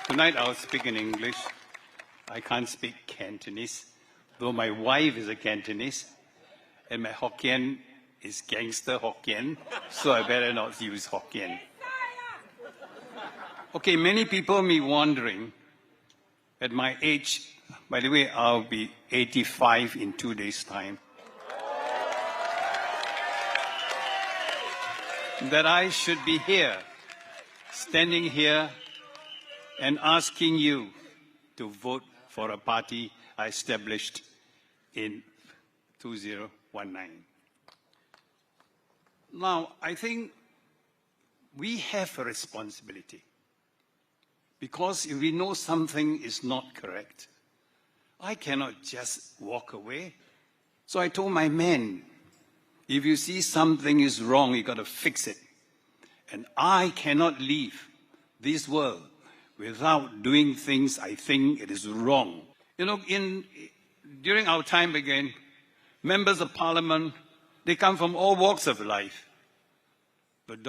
Tonight I'll speak in English. I can't speak Cantonese, though my wife is a Cantonese, and my Hokkien is gangster Hokkien, so I better not use Hokkien. Okay, many people may be wondering, at my age, by the way, I'll be 85 in 2 days' time, that I should be here, standing here, and asking you to vote for a party I established in 2019. Now, I think we have a responsibility, because if we know something is not correct, I cannot just walk away. So I told my men, if you see something is wrong, you got to fix it. And I cannot leave this world without doing things I think it is wrong. You know, during our time again, members of parliament, they come from all walks of life. But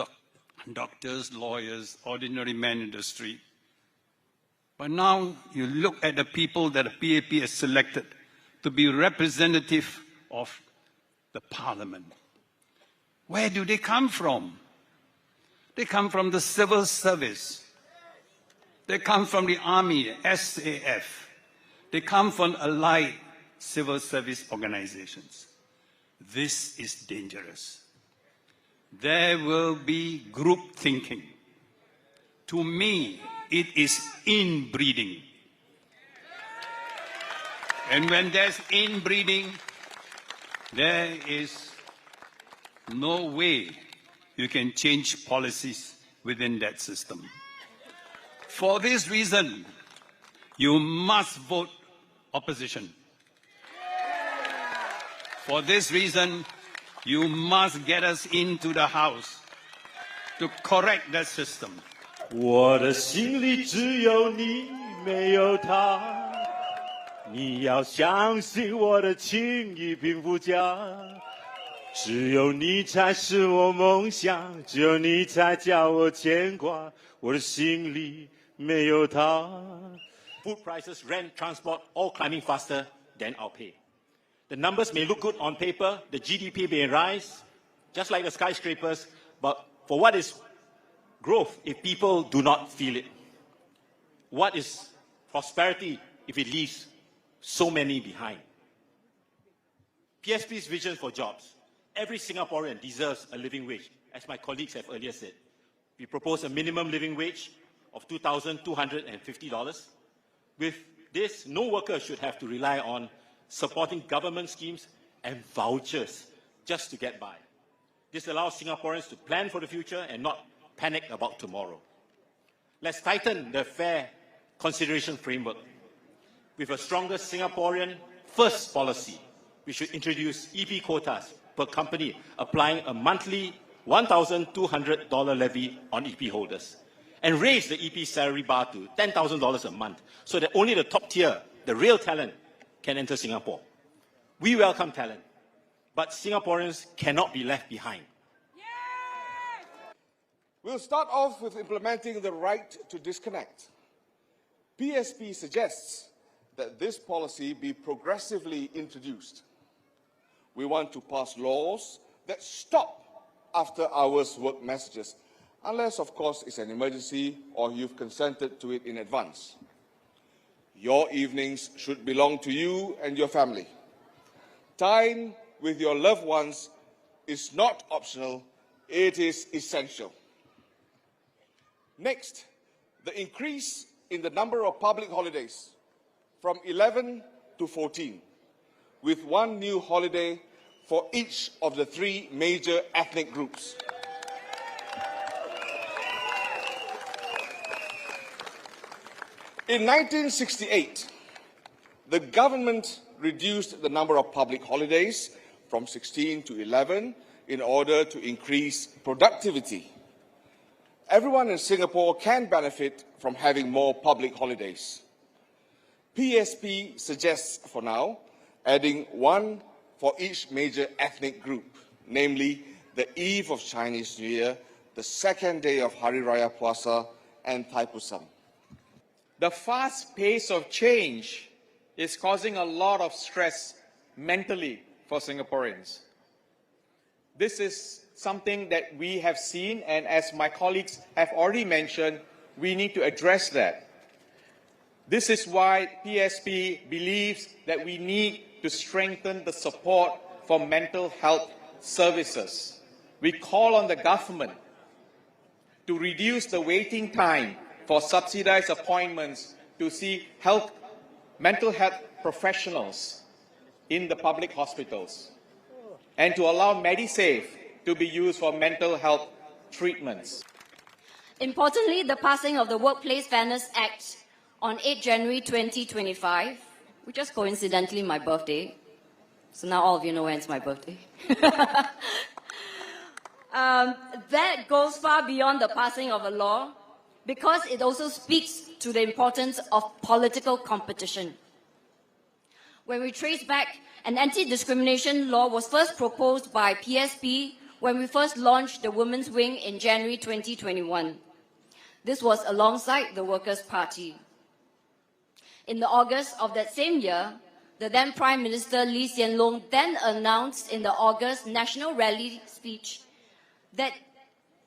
doctors, lawyers, ordinary men in the street. But now you look at the people that the PAP has selected to be representative of the parliament. Where do they come from? They come from the civil service. They come from the army, SAF. They come from allied civil service organizations. This is dangerous. There will be group thinking. To me, it is inbreeding. And when there's inbreeding, there is no way you can change policies within that system. For this reason, you must vote opposition. For this reason, you must get us into the House to correct that system. 我的心里只有你，没有他。你要相信我的情义贫富家，只有你才是我梦想，只有你才叫我牵挂。我的心里没有他。Food prices, rent, transport, all climbing faster than our pay. The numbers may look good on paper, the GDP may rise, just like the skyscrapers, but for what is growth if people do not feel it? What is prosperity if it leaves so many behind? PSP's vision for jobs. Every Singaporean deserves a living wage, as my colleagues have earlier said. We propose a minimum living wage of $2,250. With this, no worker should have to rely on supporting government schemes and vouchers just to get by. This allows Singaporeans to plan for the future and not panic about tomorrow. Let's tighten the fair consideration framework. With a stronger Singaporean first policy, we should introduce EP quotas per company, applying a monthly $1,200 levy on EP holders, and raise the EP salary bar to $10,000 a month, so that only the top tier, the real talent, can enter Singapore. We welcome talent, but Singaporeans cannot be left behind. We'll start off with implementing the right to disconnect. PSP suggests that this policy be progressively introduced. We want to pass laws that stop after-hours work messages, unless, of course, it's an emergency or you've consented to it in advance. Your evenings should belong to you and your family. Time with your loved ones is not optional, it is essential. Next, the increase in the number of public holidays from 11 to 14, with one new holiday for each of the 3 major ethnic groups. In 1968, the government reduced the number of public holidays from 16 to 11 in order to increase productivity. Everyone in Singapore can benefit from having more public holidays. PSP suggests, for now, adding one for each major ethnic group, namely the eve of Chinese New Year, the second day of Hari Raya Puasa, and Thai Pusam. The fast pace of change is causing a lot of stress mentally for Singaporeans. This is something that we have seen, and as my colleagues have already mentioned, we need to address that. This is why PSP believes that we need to strengthen the support for mental health services. We call on the government to reduce the waiting time for subsidized appointments to see mental health professionals in the public hospitals, and to allow MediSave to be used for mental health treatments. Importantly, the passing of the Workplace Fairness Act on 8 January 2025, which is coincidentally my birthday, so now all of you know when it's my birthday. That goes far beyond the passing of a law, because it also speaks to the importance of political competition. When we trace back, an anti-discrimination law was first proposed by PSP when we first launched the Women's Wing in January 2021. This was alongside the Workers' Party. In the August of that same year, the then Prime Minister Lee Hsien Loong then announced in the August National Rally speech that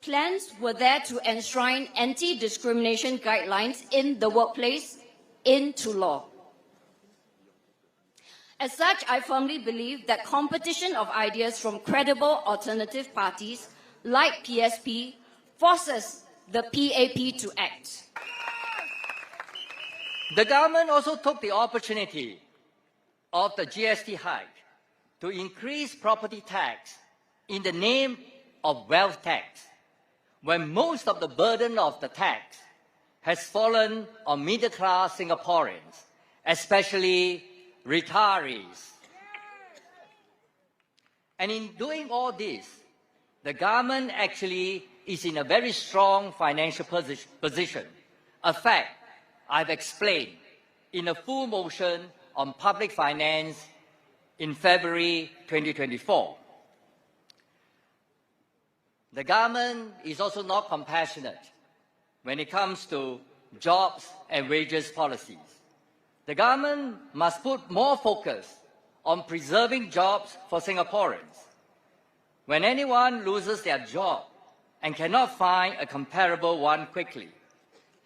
plans were there to enshrine anti-discrimination guidelines in the workplace into law. As such, I firmly believe that competition of ideas from credible alternative parties like PSP forces the PAP to act. The government also took the opportunity of the GST hike to increase property tax in the name of wealth tax, when most of the burden of the tax has fallen on middle-class Singaporeans, especially retirees. And in doing all this, the government actually is in a very strong financial position, a fact I've explained in a full motion on public finance in February 2024. The government is also not compassionate when it comes to jobs and wages policies. The government must put more focus on preserving jobs for Singaporeans. When anyone loses their job and cannot find a comparable one quickly,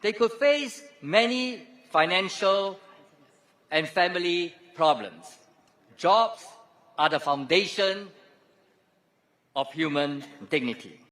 they could face many financial and family problems. Jobs are the foundation of human dignity.